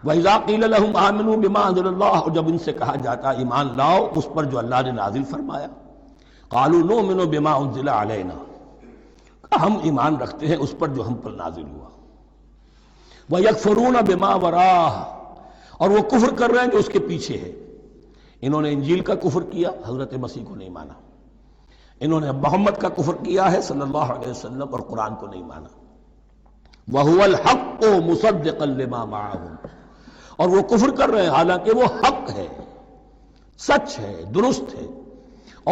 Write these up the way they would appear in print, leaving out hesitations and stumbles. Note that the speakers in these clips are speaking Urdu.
وَإِذَا قِيلَ لَهُمْ آمِنُوا بِمَا أَنزَلَ اللَّهُ، اور جب ان سے کہا جاتا ایمان لاؤ اس پر جو اللہ نے نازل فرمایا، قَالُوا نُؤْمِنُ بِمَا أُنزِلَ عَلَيْنَا، ہم ایمان رکھتے ہیں اس پر جو ہم پر نازل ہوا۔ وَيَكْفُرُونَ بِمَا وَرَاءَهُ، اور وہ کفر کر رہے ہیں جو اس کے پیچھے ہے۔ انہوں نے انجیل کا کفر کیا، حضرت مسیح کو نہیں مانا۔ انہوں نے محمد کا کفر کیا ہے صلی اللہ علیہ وسلم، اور قرآن کو نہیں مانا۔ وَهُوَ الْحَقُّ مُصَدِّقًا لِمَا مَعَهُمْ، اور وہ کفر کر رہے ہیں حالانکہ وہ حق ہے، سچ ہے، درست ہے،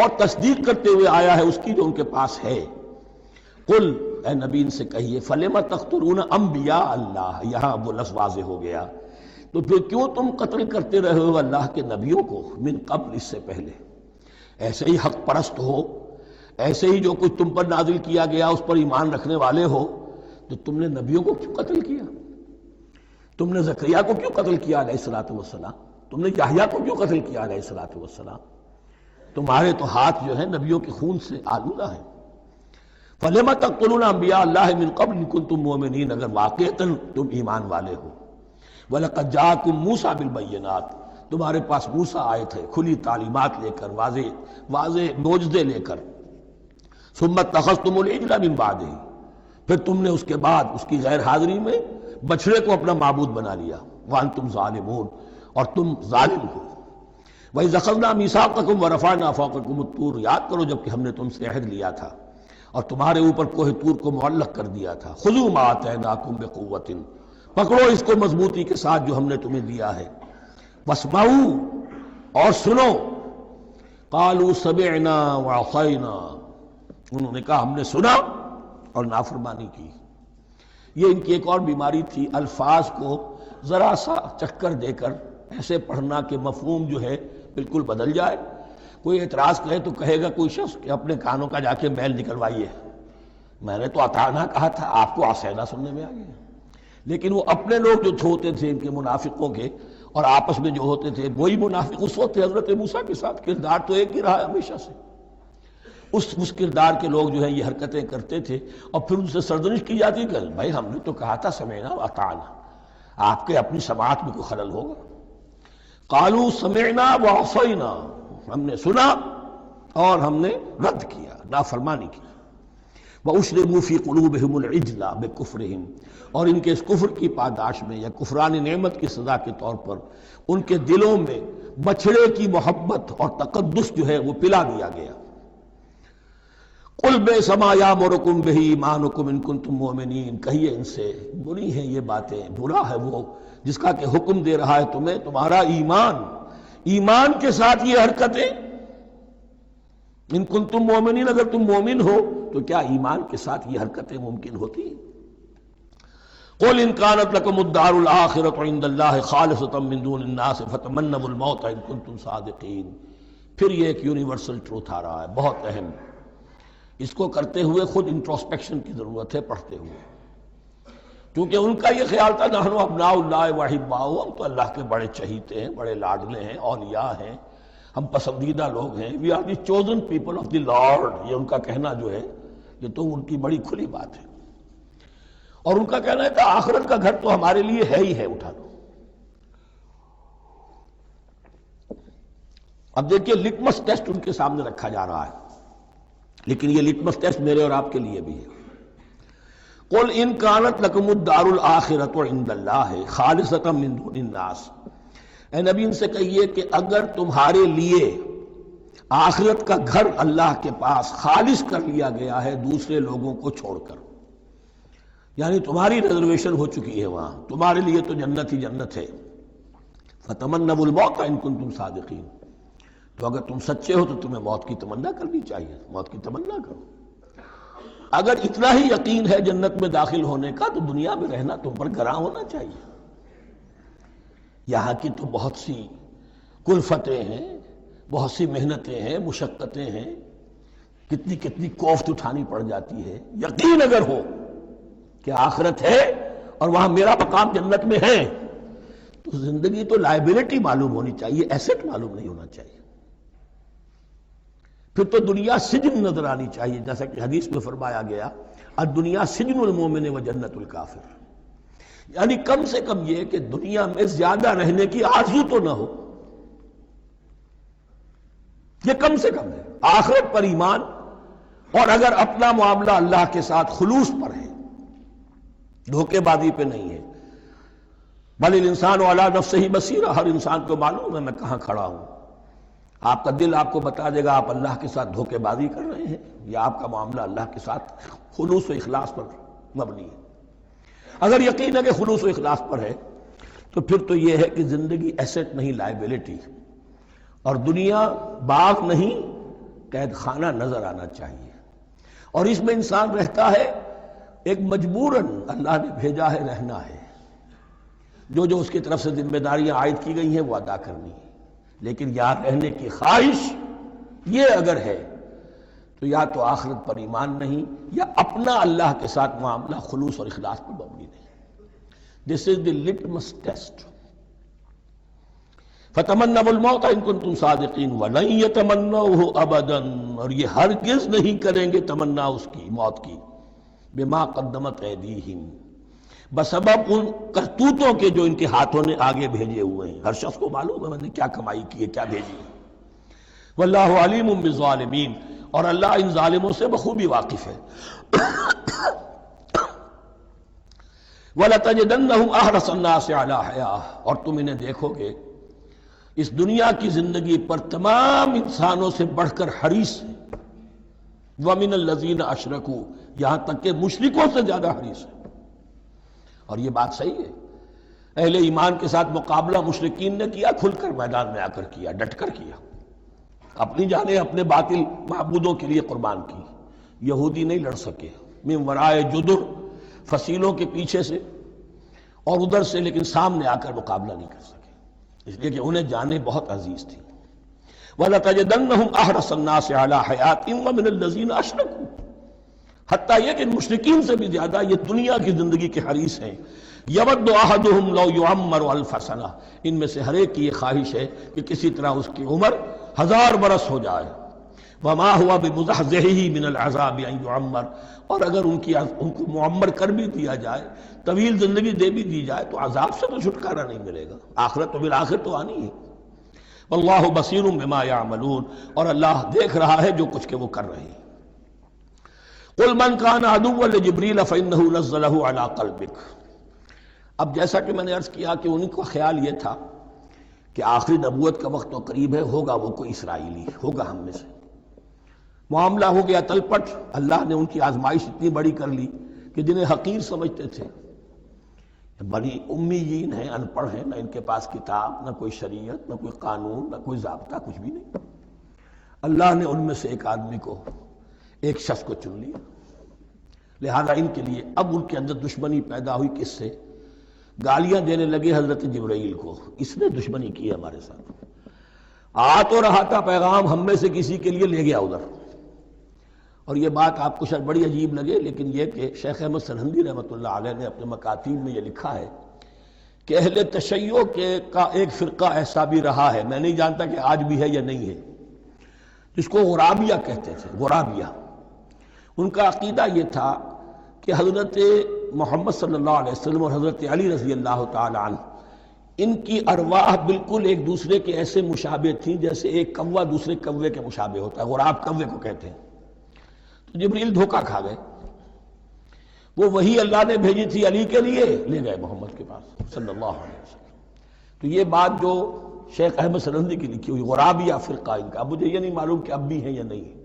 اور تصدیق کرتے ہوئے آیا ہے اس کی جو ان کے پاس ہے۔ قل، اے نبی ان سے کہیے، فَلِمَ تَقْتُلُونَ أَنبِيَاءَ اللَّهِ، یہاں وہ لفظ واضح ہو گیا، تو پھر کیوں تم قتل کرتے رہے ہو اللہ کے نبیوں کو، من قبل، اس سے پہلے۔ ایسے ہی حق پرست ہو، ایسے ہی جو کچھ تم پر نازل کیا گیا اس پر ایمان رکھنے والے ہو، تو تم نے نبیوں کو کیوں قتل کیا؟ تم نے زکریا کو کیوں قتل کیا علیہ الصلوۃ والسلام؟ تم نے یحییٰ کو کیوں قتل کیا علیہ الصلوۃ والسلام؟ تمہارے تو ہاتھ جو ہے نبیوں کے خون سے آلودہ ہیں۔ فَلِمَ تَقْتُلُونَ أَنبِيَاءَ اللَّهِ مِن قَبْلِ إِن كُنتُم مُؤْمِنِينَ، اگر واقعتاً تم ایمان والے ہو۔ وَلَقَدْ جَاءَكُم مُوسَىٰ بِالْبَيِّنَاتِ، تمہارے پاس موسیٰ آئے تھے کھلی تعلیمات لے کر، واضح معجزے لے کر۔ ثُمَّ اتَّخَذْتُمُ الْعِجْلَ مِن بَعْدِهِ، پھر تم نے اس کے بعد اس کی غیر حاضری میں بچھڑے کو اپنا معبود بنا لیا۔ وَأَنْتُمْ ظَالِمُونَ، اور تم ظالم ہو۔ وَإِذْ أَخَذْنَا مِيثَاقَكُمْ وَرَفَعْنَا فَوْقَكُمُ الطُّورَ، یاد کرو جب کہ ہم نے تم سے عہد لیا تھا اور تمہارے اوپر کوہ طور کو معلق کر دیا تھا۔ خُذُوا مَا آتَيْنَاكُمْ بِقُوَّةٍ، پکڑو اس کو مضبوطی کے ساتھ جو ہم نے تمہیں دیا ہے۔ وَاسْمَعُوا، اور سنو۔ قَالُوا سَمِعْنَا وَعَصَيْنَا، انہوں نے کہا ہم نے سنا اور نافرمانی کی۔ یہ ان کی ایک اور بیماری تھی، الفاظ کو ذرا سا چکر دے کر ایسے پڑھنا کہ مفہوم جو ہے بالکل بدل جائے۔ کوئی اعتراض کرے تو کہے گا کوئی شخص کہ اپنے کانوں کا جا کے میل نکلوائیے، میں نے تو اطعنا کہا تھا، آپ کو عصینا سننے میں آ گیا۔ لیکن وہ اپنے لوگ جو ہوتے تھے ان کے منافقوں کے، اور آپس میں جو ہوتے تھے وہی منافق اس وقت حضرت موسیٰ کے ساتھ، کردار تو ایک ہی رہا ہے ہمیشہ سے۔ اس کردار کے لوگ جو ہیں یہ حرکتیں کرتے تھے، اور پھر ان سے سرزنش کی جاتی کہ بھائی ہم نے تو کہا تھا سمعنا واطعنا، آپ کے اپنی سماعت میں کوئی خلل ہوگا۔ قالوا سمعنا وعصینا، ہم نے سنا اور ہم نے رد کیا، نافرمانی کی۔ وَأُشْرِبُوا فِي قُلُوبِهِمُ الْعِجْلَ بِكُفْرِهِمْ، اور ان کے اس کفر کی پاداش میں یا کفران نعمت کی سزا کے طور پر ان کے دلوں میں بچھڑے کی محبت اور تقدس جو ہے وہ پلا دیا گیا۔ قُلْ بِئْسَ مَا يَأْمُرُكُمْ بِهِ إِيمَانُكُمْ إِن كُنتُم مُؤْمِنِينَ، کہیے ان سے بری ہیں یہ باتیں، برا ہے وہ جس کا کہ حکم دے رہا ہے تمہیں تمہارا ایمان کے ساتھ یہ حرکتیں۔ ان کنتم مومنین، اگر تم مومن ہو تو کیا ایمان کے ساتھ یہ حرکتیں ممکن ہوتی ہیں؟ قل ان كانت لكم الدار الآخرة عند الله خالصة من دون الناس فتمنوا الموت ان كنتم صادقین۔ پھر یہ ایک یونیورسل ٹروتھ آ رہا ہے، بہت اہم، اس کو کرتے ہوئے خود انٹروسپیکشن کی ضرورت ہے پڑھتے ہوئے، کیونکہ ان کا یہ خیال تھا نحن ابناء اللہ واحباؤہ، ہم تو اللہ کے بڑے چہیتے ہیں، بڑے لاڈلے ہیں، اولیاء ہیں، ہم پسندیدہ لوگ ہیں، we are the chosen people of the Lord, یہ ان کا کہنا جو ہے یہ تو ان کی بڑی کھلی بات ہے۔ اور ان کا کہنا ہے کہ آخرت کا گھر تو ہمارے لیے ہے ہی ہے، اٹھا لو۔ اب دیکھیے لٹمس ٹیسٹ ان کے سامنے رکھا جا رہا ہے، لیکن یہ لٹمس ٹیسٹ میرے اور آپ کے لیے بھی ہے۔ قل ان كانت لكم الدار الآخرة عند الله خالصة من دون الناس، اے نبی ان سے کہیے کہ اگر تمہارے لیے آخرت کا گھر اللہ کے پاس خالص کر لیا گیا ہے دوسرے لوگوں کو چھوڑ کر، یعنی تمہاری ریزرویشن ہو چکی ہے وہاں، تمہارے لیے تو جنت ہی جنت ہے، فتمنوا الموت ان کنتم صادقین، تو اگر تم سچے ہو تو تمہیں موت کی تمنا کرنی چاہیے، موت کی تمنا کرو۔ اگر اتنا ہی یقین ہے جنت میں داخل ہونے کا تو دنیا میں رہنا تم پر گراں ہونا چاہیے۔ یہاں کی تو بہت سی کلفتیں ہیں، بہت سی محنتیں ہیں، مشقتیں ہیں، کتنی کتنی کوفت اٹھانی پڑ جاتی ہے۔ یقین اگر ہو کہ آخرت ہے اور وہاں میرا مقام جنت میں ہے تو زندگی تو لائبلٹی معلوم ہونی چاہیے، ایسٹ معلوم نہیں ہونا چاہیے۔ پھر تو دنیا سجن نظر آنی چاہیے، جیسا کہ حدیث میں فرمایا گیا الدنیا سجن المومن و جنت الکافر، یعنی کم سے کم یہ کہ دنیا میں زیادہ رہنے کی آرزو تو نہ ہو، یہ کم سے کم ہے۔ آخرت پر ایمان، اور اگر اپنا معاملہ اللہ کے ساتھ خلوص پر ہے، دھوکے بازی پہ نہیں ہے، بل الانسان علی نفسہ بصیرہ، ہر انسان کو معلوم ہے میں کہاں کھڑا ہوں۔ آپ کا دل آپ کو بتا دے گا آپ اللہ کے ساتھ دھوکے بازی کر رہے ہیں یا آپ کا معاملہ اللہ کے ساتھ خلوص و اخلاص پر مبنی ہے۔ اگر یقین ہے کہ خلوص و اخلاص پر ہے تو پھر تو یہ ہے کہ زندگی ایسٹ نہیں، لائبلٹی، اور دنیا باغ نہیں قید خانہ نظر آنا چاہیے، اور اس میں انسان رہتا ہے ایک مجبوراً، اللہ نے بھیجا ہے رہنا ہے، جو اس کی طرف سے ذمہ داریاں عائد کی گئی ہیں وہ ادا کرنی ہے، لیکن یہاں رہنے کی خواہش یہ اگر ہے تو یا تو آخرت پر ایمان نہیں یا اپنا اللہ کے ساتھ معاملہ خلوص اور اخلاص پر مبنی نہیں۔ دس از دی لٹمس ٹیسٹ۔ فَتَمَنَّوُا الْمَوْتَ إِن كُنتُمْ صَادِقِينَ وَلَن يَتَمَنَّوْهُ أَبَدًا، اور یہ ہرگز نہیں کریں گے تمنا اس کی، موت کی، بِمَا قَدَّمَتْ أَيْدِيهِمْ، بسبب ان کرتوتوں کے جو ان کے ہاتھوں نے آگے بھیجے ہوئے ہیں۔ ہر شخص کو معلوم ہے میں نے کیا کمائی کی ہے، کیا بھیجی ہے۔ وَاللَّهُ عَلِيمٌ بِالظَّالِمِينَ، اور اللہ ان ظالموں سے بخوبی واقف ہے۔ وَلَتَجِدَنَّهُمْ أَحْرَصَ النَّاسِ عَلَىٰ حَيَاةٍ، اور تم انہیں دیکھو گے اس دنیا کی زندگی پر تمام انسانوں سے بڑھ کر حریص ہیں۔ وَمِنَ الَّذِينَ أَشْرَكُوا، یہاں تک کہ مشرکوں سے زیادہ حریص ہیں۔ اور یہ بات صحیح ہے، اہل ایمان کے ساتھ مقابلہ مشرکین نے کیا، کھل کر میدان میں آ کر کیا، ڈٹ کر کیا، اپنی جانیں اپنے باطل معبودوں کے لیے قربان کی۔ یہودی نہیں لڑ سکے، من ورائے جدر، فصیلوں کے پیچھے سے اور ادھر سے، لیکن سامنے آ کر مقابلہ نہیں کر سکے، اس لیے کہ انہیں جانیں بہت عزیز تھی۔ وَلَتَجِدَنَّهُمْ أَحْرَصَ النَّاسِ عَلَىٰ حَيَاةٍ وَمِنَ الَّذِينَ أَشْرَكُوا، حتیٰ یہ کہ مشرکین سے بھی زیادہ یہ دنیا کی زندگی کے حریص ہیں۔ یود احدہم لو یعمر الف سنہ، ان میں سے ہر ایک کی یہ خواہش ہے کہ کسی طرح اس کی عمر 1000 برس ہو جائے۔ وما ہوا بمزحزحہ من العذاب ان یعمر، اور اگر ان کو معمر کر بھی دیا جائے، طویل زندگی دے بھی دی جائے، تو عذاب سے تو چھٹکارا نہیں ملے گا، آخرت تو بالآخر تو آنی ہے۔ واللہ بصیر بما یعملون، اور اللہ دیکھ رہا ہے جو کچھ کہ وہ کر رہے ہیں۔ قل من کان عدوا لجبریل فانہ نزلہ علی قلبک، اب جیسا کہ میں نے عرض کیا کہ ان کا خیال یہ تھا کہ آخری نبوت کا وقت تو قریب ہے، ہوگا وہ کوئی اسرائیلی، ہوگا ہم میں سے۔ معاملہ ہو گیا تلپٹ، اللہ نے ان کی آزمائش اتنی بڑی کر لی کہ جنہیں حقیر سمجھتے تھے، بڑی امیین ہیں، ان پڑھ ہیں، نہ ان کے پاس کتاب، نہ کوئی شریعت، نہ کوئی قانون، نہ کوئی ضابطہ، کچھ بھی نہیں، اللہ نے ان میں سے ایک آدمی کو، ایک شخص کو چن لیا۔ لہذا ان کے لیے اب ان کے اندر دشمنی پیدا ہوئی، کس سے؟ گالیاں دینے لگے حضرت جبرائیل کو، اس نے دشمنی کی ہے ہمارے ساتھ، آ تو رہا تھا پیغام ہم میں سے کسی کے لیے، لے گیا ادھر۔ اور یہ بات آپ کو شاید بڑی عجیب لگے، لیکن یہ کہ شیخ احمد سرہندی رحمۃ اللہ علیہ نے اپنے مکاتیب میں یہ لکھا ہے کہ اہل تشیع کا ایک فرقہ ایسا بھی رہا ہے، میں نہیں جانتا کہ آج بھی ہے یا نہیں ہے، جس کو غرابیہ کہتے تھے۔ غرابیہ، ان کا عقیدہ یہ تھا کہ حضرت محمد صلی اللہ علیہ وسلم اور حضرت علی رضی اللہ تعالی عنہ، ان کی ارواح بالکل ایک دوسرے کے ایسے مشابہ تھیں جیسے ایک کوہ دوسرے کوے کے مشابہ ہوتا ہے، غراب کوے کو کہتے ہیں۔ تو جبریل دھوکہ کھا گئے، وہ وہی اللہ نے بھیجی تھی علی کے لیے، لے گئے محمد کے پاس صلی اللہ علیہ وسلم۔ تو یہ بات جو شیخ احمد سرہندی کی لکھی ہوئی غرابیہ فرقہ ان کا، اب مجھے یہ نہیں معلوم کہ اب بھی ہے یا نہیں ہے،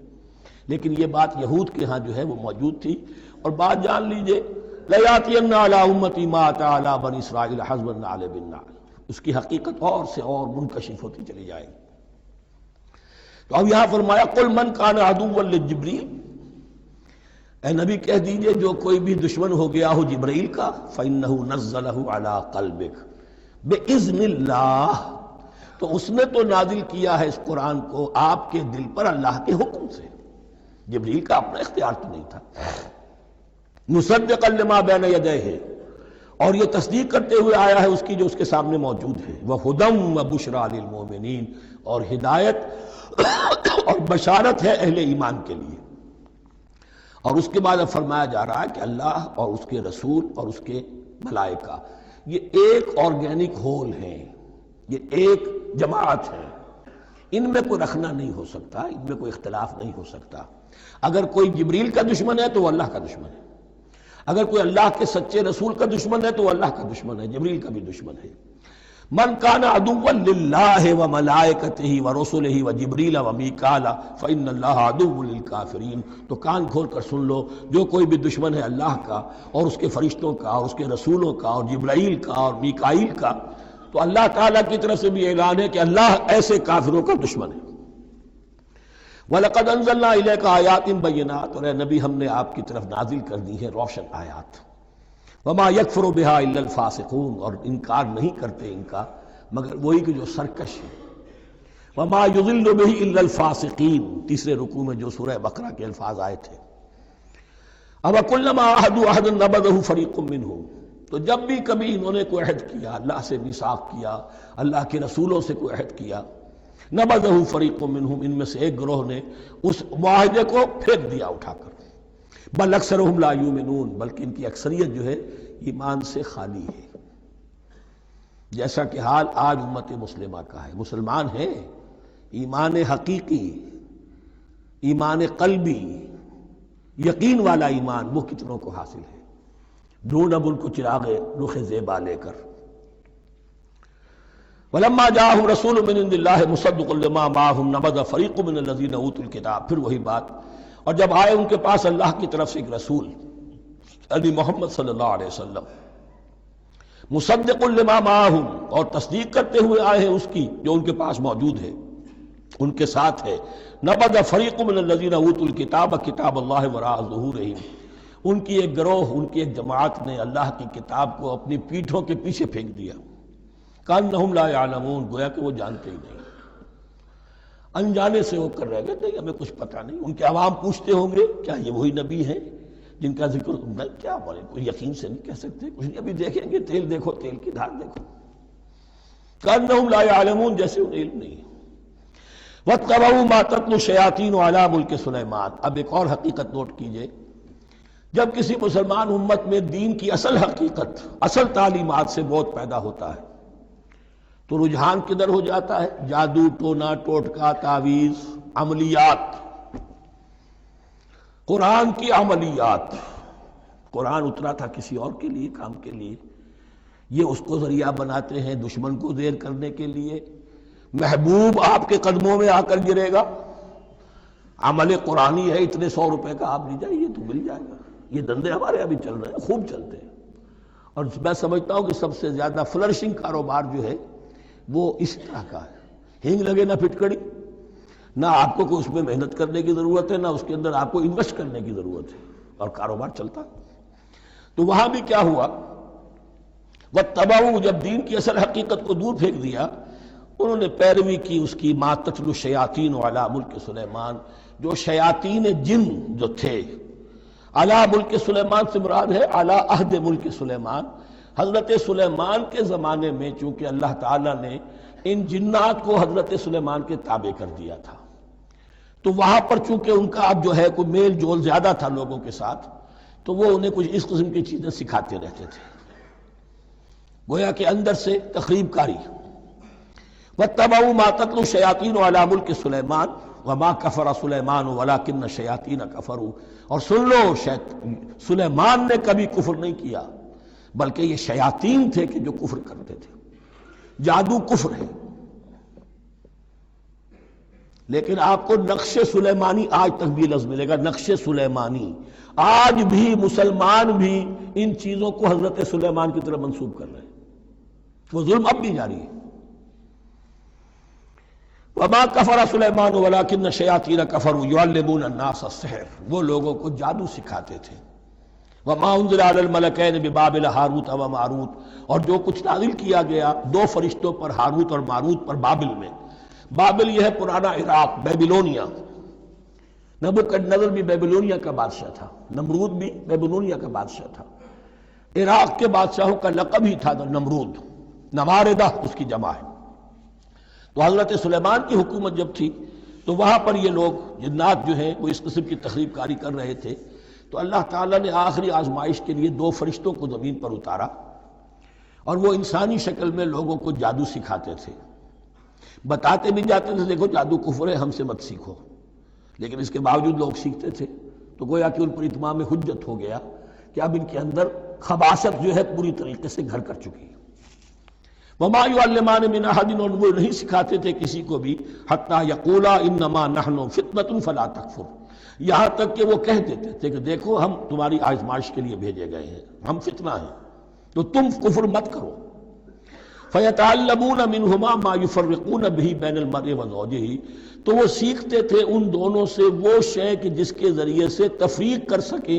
لیکن یہ بات یہود کے ہاں جو ہے وہ موجود تھی۔ اور بات جان لیجئے، لَيَأْتِيَنَّ عَلَىٰ أُمَّتِي مَا أَتَىٰ عَلَىٰ بَنِي إِسْرَائِيلَ حَسْبَ النَّعْلِ بِالنَّعْلِ، اس کی حقیقت اور سے اور منکشف ہوتی چلی جائے گی۔ تو اب یہاں فرمایا قُلْ مَنْ كَانَ عَدُوًّا لِجِبْرِيلَ، اے نبی کہہ دیجئے جو کوئی بھی دشمن ہو گیا ہو جبرائیل کا، فَإِنَّهُ نَزَّلَهُ عَلَىٰ قَلْبِكَ بِإِذْنِ اللَّهِ، تو اس نے تو نازل کیا ہے اس قرآن کو آپ کے دل پر اللہ کے حکم سے، جبریل کا اپنا اختیار تو نہیں تھا۔ مصدقا لما بین یدیہ، اور یہ تصدیق کرتے ہوئے آیا ہے اس کی جو اس کے سامنے موجود ہے، وہدی وبشریٰ للمؤمنین، اور ہدایت اور بشارت ہے اہل ایمان کے لیے۔ اور اس کے بعد اب فرمایا جا رہا ہے کہ اللہ اور اس کے رسول اور اس کے ملائکہ یہ ایک آرگینک ہول ہے، یہ ایک جماعت ہے، ان میں کوئی رکھنا نہیں ہو سکتا، ان میں کوئی اختلاف نہیں ہو سکتا۔ اگر کوئی جبریل کا دشمن ہے تو وہ اللہ کا دشمن ہے، اگر کوئی اللہ کے سچے رسول کا دشمن ہے تو وہ اللہ کا دشمن ہے، جبریل کا بھی دشمن ہے۔ من کان عدوا للہ وملائکتہ ورسلہ وجبریل ومیکال فإن اللہ عدو للکافرین۔ تو کان کھول کر سن لو، جو کوئی بھی دشمن ہے اللہ کا اور اس کے فرشتوں کا اور اس کے رسولوں کا اور جبرائیل کا اور میکائیل کا، تو اللہ تعالیٰ کی طرف سے بھی اعلان ہے کہ اللہ ایسے کافروں کا دشمن ہے۔ وَلَقَدْ أَنزَلْنَا إِلَيْكَ آيَاتٍ بَيِّنَاتٍ، اور اے نبی ہم نے آپ کی طرف نازل کر دی ہے روشن آیات۔ وَمَا يَكْفُرُ بِهَا إِلَّا الْفَاسِقُونَ، اور انکار نہیں کرتے ان کا مگر وہی کہ جو سرکش ہے۔ وَمَا يُضِلُّ بِهِ إِلَّا الْفَاسِقِينَ، تیسرے رکوع میں جو سورہ بقرہ کے الفاظ آئے تھے۔ أَوَكُلَّمَا عَاهَدُوا عَهْدًا نَبَذَهُ فَرِيقٌ مِّنْهُمْ، تو جب بھی کبھی انہوں نے کوئی عہد کیا، اللہ سے میثاق کیا، اللہ کے رسولوں سے کوئی عہد کیا، نبذہ فریق منہم، ان میں سے ایک گروہ نے اس معاہدے کو پھینک دیا اٹھا کر۔ بل اکثرہم لا یؤمنون، بلکہ ان کی اکثریت جو ہے ایمان سے خالی ہے، جیسا کہ حال آج امت مسلمہ کا ہے۔ مسلمان ہیں، ایمان حقیقی، ایمان قلبی، یقین والا ایمان وہ کتنوں کو حاصل ہے؟ ڈھونڈ اب ان کو چراغ رخ زیبا لے کر۔ وَلَمَّا جَاءَهُمْ رَسُولٌ مِّنْ عِندِ اللَّهِ مُصَدِّقٌ لِّمَا مَعَهُمْ نَبَذَ فَرِيقٌ مِّنَ الَّذِينَ أُوتُوا الْكِتَابَ، پھر وہی بات، اور جب آئے ان کے پاس اللہ کی طرف سے ایک رسول نبی محمد صلی اللہ علیہ وسلم، مُصَدِّقٌ لِّمَا مَعَهُمْ، اور تصدیق کرتے ہوئے آئے ہیں اس کی جو ان کے پاس موجود ہے، ان کے ساتھ ہے۔ نَبَذَ فَرِيقٌ مِّنَ الَّذِينَ أُوتُوا الْكِتَابَ كِتَابَ اللَّهِ وَرَاءَ ظُهُورِهِمْ، ان کی ایک گروہ، ان کی ایک جماعت نے اللہ کی کتاب کو اپنی پیٹھوں کے پیچھے پھینک دیا۔ کأنہم لا یعلمون، گویا کہ وہ جانتے ہی نہیں، انجانے سے ہو کر رہ گئے، نہیں ہمیں کچھ پتہ نہیں۔ ان کے عوام پوچھتے ہوں گے کیا یہ وہی نبی ہیں جن کا ذکر کیا بولے، کوئی یقین سے نہیں کہہ سکتے، کچھ نہیں، ابھی دیکھیں گے، تیل دیکھو، تیل کی دھار دیکھو۔ کأنہم لا یعلمون، جیسے انہیں علم نہیں۔ واتبعوا ما تتلو الشیاطین علی ملک سلیمان، اب ایک اور حقیقت نوٹ کیجئے، جب کسی مسلمان امت میں دین کی اصل حقیقت، اصل تعلیمات سے بہت پیدا ہوتا ہے تو رجحان کدھر ہو جاتا ہے؟ جادو، ٹونا، ٹوٹکا، تعویذ، عملیات، قرآن کی عملیات۔ قرآن اترا تھا کسی اور کے لیے، کام کے لیے، یہ اس کو ذریعہ بناتے ہیں دشمن کو دیر کرنے کے لیے۔ محبوب آپ کے قدموں میں آ کر گرے گا، عمل قرآنی ہے، اتنے 100 روپے کا آپ لے جائیے تو مل جائے گا۔ یہ دندے ہمارے ابھی چل رہے ہیں، خوب چلتے ہیں، اور میں سمجھتا ہوں کہ سب سے زیادہ فلرشنگ کاروبار جو ہے وہ اس طرح کا ہے۔ ہینگ لگے نہ پھٹکڑی، نہ آپ کو کوئی اس میں محنت کرنے کی ضرورت ہے، نہ اس کے اندر آپ کو انویسٹ کرنے کی ضرورت ہے، اور کاروبار چلتا۔ تو وہاں بھی کیا ہوا، واتبعوا، جب دین کی اصل حقیقت کو دور پھینک دیا، انہوں نے پیروی کی اس کی ما تتلو الشیاطین علی ملک سلیمان، جو شیاطین جن جو تھے، علی ملک سلیمان سے مراد ہے علی عہد ملک سلیمان، حضرت سلیمان کے زمانے میں، چونکہ اللہ تعالیٰ نے ان جنات کو حضرت سلیمان کے تابع کر دیا تھا، تو وہاں پر چونکہ ان کا اب جو ہے کوئی میل جول زیادہ تھا لوگوں کے ساتھ، تو وہ انہیں کچھ اس قسم کی چیزیں سکھاتے رہتے تھے، گویا کہ اندر سے تخریب کاری۔ وَاتَّبَعُوا مَا تَتْلُو الشَّيَاطِينُ عَلَىٰ مُلْكِ سُلَيْمَانَ وَمَا كَفَرَ سُلَيْمَانُ وَلَٰكِنَّ الشَّيَاطِينَ كَفَرُوا، اور سن لو، سلیمان نے کبھی کفر نہیں کیا، بلکہ یہ شیاطین تھے کہ جو کفر کرتے تھے۔ جادو کفر ہے، لیکن آپ کو نقش سلیمانی آج تک بھی لفظ ملے گا، نقش سلیمانی۔ آج بھی مسلمان بھی ان چیزوں کو حضرت سلیمان کی طرف منسوب کر رہے ہیں، وہ ظلم اب بھی جاری ہے۔ وما کفر سلیمان ولکن الشیاطین کفروا یعلمون الناس السحر، وہ لوگوں کو جادو سکھاتے تھے۔ وما انزل علی الملکین ببابل ہاروت و ماروت، اور جو کچھ نازل کیا گیا 2 فرشتوں پر، ہاروت اور ماروت پر، بابل میں۔ بابل یہ ہے پرانا عراق، بیبلونیا۔ نبوکدنضر بھی بیبلونیا کا بادشاہ تھا، نمرود بھی بیبلونیا کا بادشاہ تھا۔ عراق کے بادشاہوں کا لقب ہی تھا نمرود، نماردہ اس کی جمع ہے۔ تو حضرت سلیمان کی حکومت جب تھی تو وہاں پر یہ لوگ جنات جو ہیں وہ اس قسم کی تخریب کاری کر رہے تھے، تو اللہ تعالیٰ نے آخری آزمائش کے لیے 2 فرشتوں کو زمین پر اتارا، اور وہ انسانی شکل میں لوگوں کو جادو سکھاتے تھے، بتاتے بھی جاتے تھے دیکھو جادو کفر ہے، ہم سے مت سیکھو، لیکن اس کے باوجود لوگ سیکھتے تھے، تو گویا کہ ان پر اتمام حجت ہو گیا کہ اب ان کے اندر خباثت جو ہے پوری طریقے سے گھر کر چکی ہے۔ وما يعلمان من احد، اور وہ نہیں سکھاتے تھے کسی کو بھی، حتی یقولا انما نحن فتنة فلا تکفر، یہاں تک کہ وہ کہہ دیتے تھے کہ دیکھو ہم تمہاری آزمائش کے لیے بھیجے گئے ہیں، ہم فتنہ ہیں تو تم کفر مت کرو۔ فَيَتَعَلَّمُونَ مِنْهُمَا مَا يُفَرِّقُونَ بِهِ بَيْنَ الْمَرْءِ وَزَوْجِهِ، تو وہ سیکھتے تھے ان دونوں سے وہ شے کہ جس کے ذریعے سے تفریق کر سکے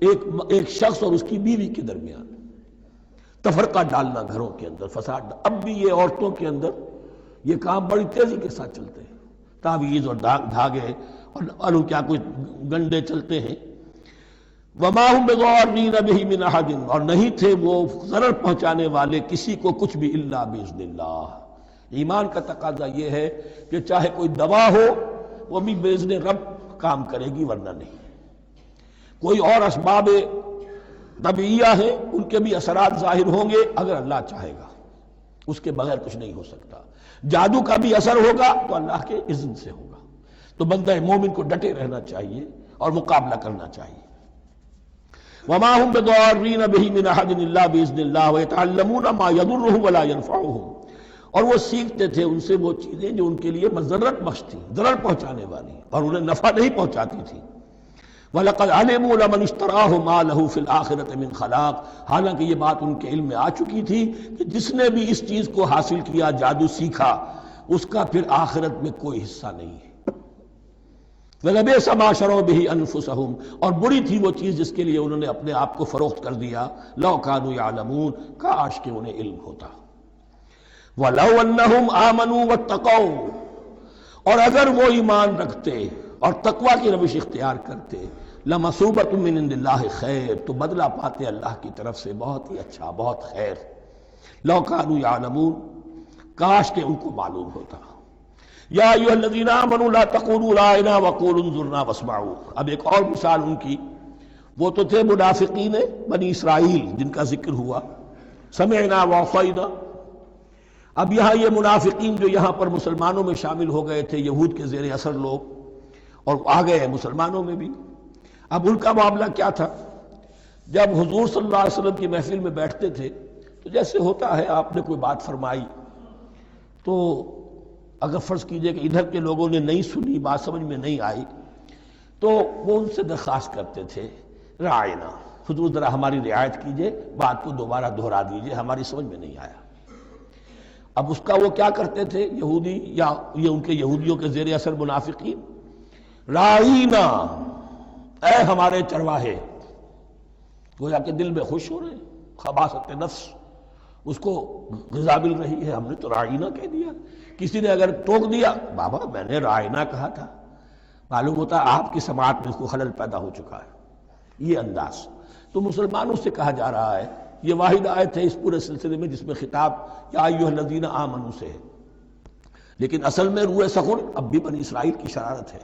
ایک شخص اور اس کی بیوی کے درمیان، تفرقہ ڈالنا گھروں کے اندر، فساد۔ اب بھی یہ عورتوں کے اندر یہ کام بڑی تیزی کے ساتھ چلتے ہیں، تعویذ اور دھاگے اور کیا کوئی گنڈے چلتے ہیں۔ وما هم بضارین بہ من احد، اور نہیں تھے وہ ضرر پہنچانے والے کسی کو کچھ بھی الا باذن اللہ۔ ایمان کا تقاضا یہ ہے کہ چاہے کوئی دوا ہو وہ بھی باذن رب کام کرے گی، ورنہ نہیں۔ کوئی اور اسباب طبیعیہ ہیں، ان کے بھی اثرات ظاہر ہوں گے اگر اللہ چاہے گا، اس کے بغیر کچھ نہیں ہو سکتا۔ جادو کا بھی اثر ہوگا تو اللہ کے اذن سے ہوگا، تو بندہ مومن کو ڈٹے رہنا چاہیے اور مقابلہ کرنا چاہیے۔ وما هم بضارین بہ من احد الا باذن اللہ ویتعلمون ما یضرهم ولا ينفعهم، اور وہ سیکھتے تھے ان سے وہ چیزیں جو ان کے لیے مضرت بخش تھی، ضرر پہنچانے والی، اور انہیں نفع نہیں پہنچاتی تھی۔ وَلَقَدْ عَلِمُوا لَمَنِ اشْتَرَاهُ مَا لَهُ فِي الْآخِرَةِ مِنْ خَلَاقٍ، حالانکہ یہ بات ان کے علم میں آ چکی تھی کہ جس نے بھی اس چیز کو حاصل کیا، جادو سیکھا، اس کا پھر آخرت میں کوئی حصہ نہیں ہے۔ وَلَبِئْسَ مَا شَرَوْا بِهِ أَنفُسَهُمْ، اور بری تھی وہ چیز جس کے لیے انہوں نے اپنے آپ کو فروخت کر دیا۔ لَوْ كَانُوا يَعْلَمُونَ، کاش کہ انہیں علم ہوتا۔ وَلَوْ أَنَّهُمْ آمَنُوا وَاتَّقَوْا، اور اگر وہ ایمان رکھتے اور تقوی کی روش اختیار کرتے، لَمَثُوبَةٌ مِّنْ عِندِ اللَّهِ خَيْرٌ، تو بدلہ پاتے اللہ کی طرف سے بہت ہی اچھا، بہت خیر۔ لَوْ كَانُوا يَعْلَمُونَ، کاش کہ ان کو معلوم ہوتا۔ یا ایھا الذین آمنوا لا تقولوا رائنا وقولوا انظرنا واسمعوا، اب ایک اور مثال ان کی، وہ تو تھے منافقین بنی اسرائیل جن کا ذکر ہوا، سمعنا وعصینا۔ اب یہاں یہ منافقین جو یہاں پر مسلمانوں میں شامل ہو گئے تھے، یہود کے زیر اثر لوگ، اور آ گئے ہیں مسلمانوں میں بھی۔ اب ان کا معاملہ کیا تھا؟ جب حضور صلی اللہ علیہ وسلم کی محفل میں بیٹھتے تھے تو جیسے ہوتا ہے، آپ نے کوئی بات فرمائی تو اگر فرض کیجئے کہ ادھر کے لوگوں نے نہیں سنی، بات سمجھ میں نہیں آئی، تو وہ ان سے درخواست کرتے تھے رعاینا، حضور ذرا ہماری رعایت کیجئے، بات کو دوبارہ دہرا دیجئے، ہماری سمجھ میں نہیں آیا۔ اب اس کا وہ کیا کرتے تھے یہودی، یا یہ ان کے یہودیوں کے زیر اثر منافقین، رعاینا، اے ہمارے چرواہے، گویا کہ دل میں خوش ہو رہے ہیں، خباثت نفس اس کو غذا مل رہی ہے، ہم نے تو رعاینا کہہ دیا۔ کسی نے اگر ٹوک دیا، بابا میں نے رعاینا کہا تھا، معلوم ہوتا ہے آپ کی سماعت میں اس کو خلل پیدا ہو چکا ہے، یہ انداز۔ تو مسلمانوں سے کہا جا رہا ہے، یہ واحد آیت ہے اس پورے سلسلے میں جس میں خطاب یا ایھا الذین آمنوا سے ہے، لیکن اصل میں روح سخن اب بھی بنی اسرائیل کی شرارت ہے۔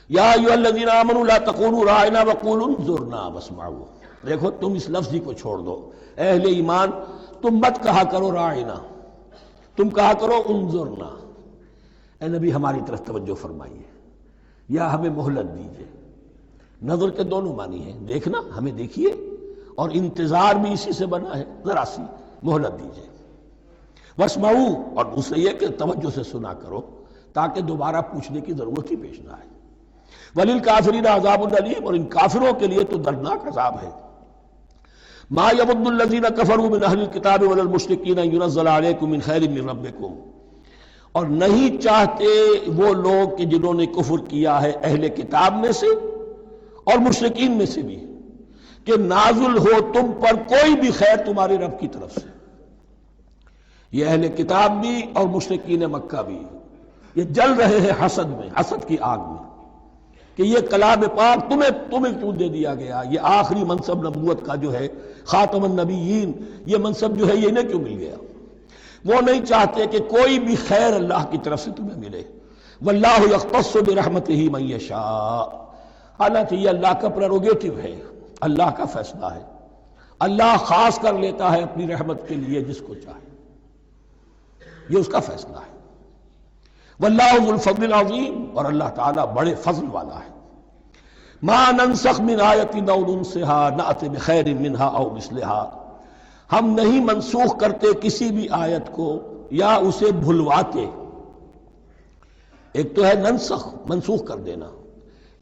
یا ایھا الذین آمنوا لا تقولوا رعاینا وقولوا انظرنا واسمعوا، دیکھو تم اس لفظ ہی کو چھوڑ دو، اے اہل ایمان تم مت کہا کرو رعاینا، تم کہا کرو انظرنا، اے نبی ہماری طرف توجہ فرمائیے، یا ہمیں مہلت دیجیے۔ نظر کے دونوں معنی ہیں، دیکھنا، ہمیں دیکھیے، اور انتظار بھی اسی سے بنا ہے، ذرا سی مہلت دیجیے۔ واسمعوا، اور دوسرے یہ کہ توجہ سے سنا کرو تاکہ دوبارہ پوچھنے کی ضرورت ہی پیش نہ آئے۔ وللکافرین عذاب الیم، اور ان کافروں کے لیے تو دردناک عذاب ہے۔ ما یود الذین کفروا من اہل الکتاب ولا المشرکین ان ینزل علیکم من خیر من ربکم، اور نہیں چاہتے وہ لوگ کہ جنہوں نے کفر کیا ہے اہل کتاب میں سے اور مشرکین میں سے بھی، کہ نازل ہو تم پر کوئی بھی خیر تمہارے رب کی طرف سے۔ یہ اہل کتاب بھی اور مشرکین مکہ بھی یہ جل رہے ہیں حسد میں، حسد کی آگ میں، کہ یہ کلام پاک تمہیں کیوں دے دیا گیا، یہ آخری منصب نبوت کا جو ہے خاتم النبیین، یہ منصب جو ہے یہ انہیں کیوں مل گیا۔ وہ نہیں چاہتے کہ کوئی بھی خیر اللہ کی طرف سے تمہیں ملے۔ واللہ یختص برحمتہ من یشاء، حالانکہ یہ اللہ کا پریروگیٹو ہے، اللہ کا فیصلہ ہے اللہ خاص کر لیتا ہے اپنی رحمت کے لیے جس کو چاہے، یہ اس کا فیصلہ ہے۔ واللہ ذو الفضل العظیم، اور اللہ تعالیٰ بڑے فضل والا ہے۔ ما ننسخ من آیت او ننسها نأت بخیر منها او مثلها، ہم نہیں منسوخ کرتے کسی بھی آیت کو یا اسے بھلواتے۔ ایک تو ہے ننسخ، منسوخ کر دینا،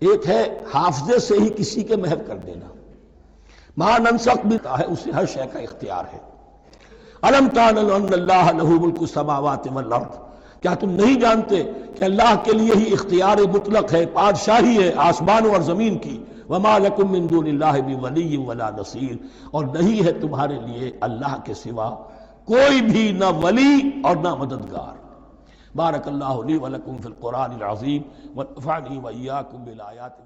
ایک ہے حافظے سے ہی کسی کے محو کر دینا۔ ما ننسخ بھی ہے، اسے ہر شے کا اختیار ہے۔ الم تعلم ان اللہ لہ ملک السماوات والارض، کیا تم نہیں جانتے کہ اللہ کے لیے ہی اختیار مطلق ہے، بادشاہی ہے آسمانوں اور زمین کی۔ وما لکم من دون اللہ من ولی ولا نصیر، اور نہیں ہے تمہارے لیے اللہ کے سوا کوئی بھی نہ ولی اور نہ مددگار۔ بارک اللہ لی ولکم فی القرآن العظیم ونفعنی وإیاکم بالآیات